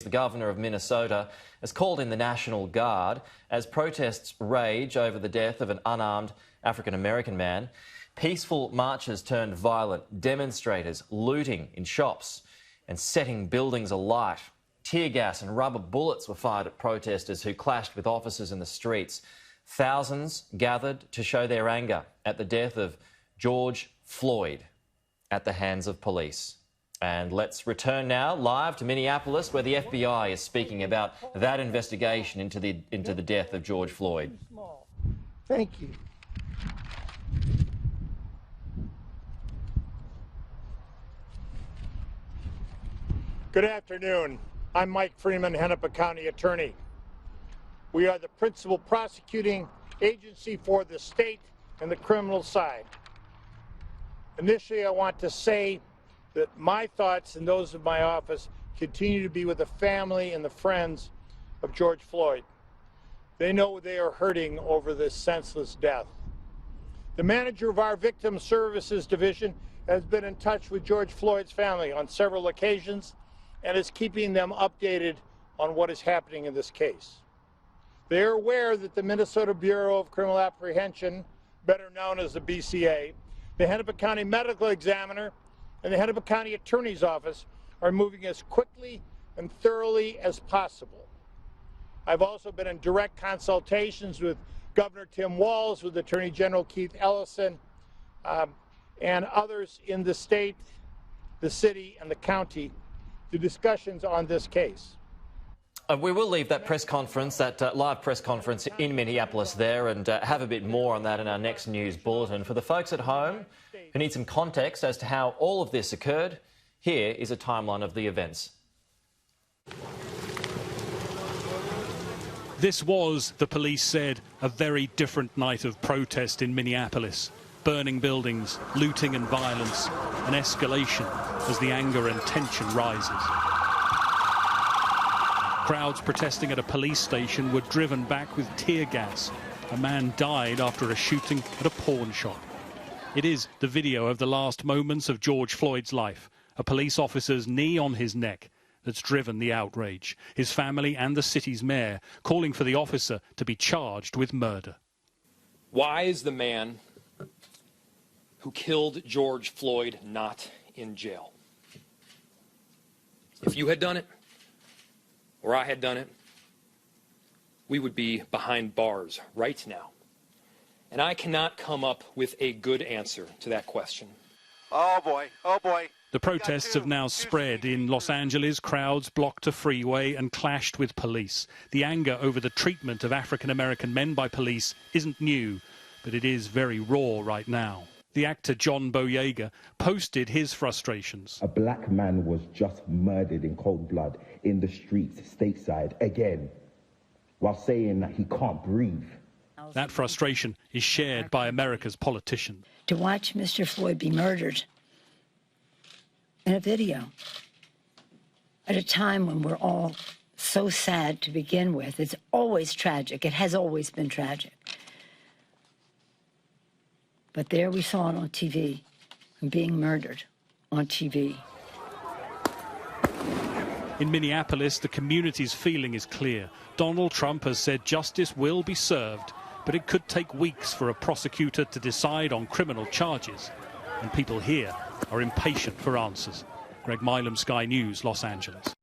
The governor of Minnesota has called in the National Guard as protests rage over the death of an unarmed African-American man. Peaceful marches turned violent, demonstrators looting in shops and setting buildings alight. Tear gas and rubber bullets were fired at protesters who clashed with officers in the streets. Thousands gathered to show their anger at the death of George Floyd at the hands of police. And let's return now live to Minneapolis, where the FBI is speaking about that investigation into the death of George Floyd. Thank you. Good afternoon. I'm Mike Freeman, Hennepin County Attorney. We are the principal prosecuting agency for the state and the criminal side. Initially, I want to say that my thoughts and those of my office continue to be with the family and the friends of George Floyd. They know they are hurting over this senseless death. The manager of our Victim Services Division has been in touch with George Floyd's family on several occasions and is keeping them updated on what is happening in this case. They are aware that the Minnesota Bureau of Criminal Apprehension, better known as the BCA, the Hennepin County Medical Examiner, and the Hennepin County Attorney's Office are moving as quickly and thoroughly as possible. I've also been in direct consultations with Governor Tim Walz, with Attorney General Keith Ellison, and others in the state, the city, and the county to discussions on this case. We will leave that press conference, that live press conference in Minneapolis there, and have a bit more on that in our next news bulletin. For the folks at home who need some context as to how all of this occurred, here is a timeline of the events. This was, the police said, a very different night of protest in Minneapolis. Burning buildings, looting and violence, an escalation as the anger and tension rises. Crowds protesting at a police station were driven back with tear gas. A man died after a shooting at a pawn shop. It is the video of the last moments of George Floyd's life, a police officer's knee on his neck, that's driven the outrage. His family and the city's mayor calling for the officer to be charged with murder. Why is the man who killed George Floyd not in jail? If you had done it, or I had done it, we would be behind bars right now. And I cannot come up with a good answer to that question. Oh boy, oh boy. The protests have now spread. In Los Angeles, crowds blocked a freeway and clashed with police. The anger over the treatment of African-American men by police isn't new, but it is very raw right now. The actor John Boyega posted his frustrations. A black man was just murdered in cold blood in the streets stateside again, while saying that he can't breathe. That frustration is shared by America's politicians. To watch Mr. Floyd be murdered in a video at a time when we're all so sad to begin with. It's always tragic. It has always been tragic. But there we saw it on TV, him being murdered on TV. In Minneapolis, the community's feeling is clear. Donald Trump has said justice will be served, but it could take weeks for a prosecutor to decide on criminal charges. And people here are impatient for answers. Greg Milam, Sky News, Los Angeles.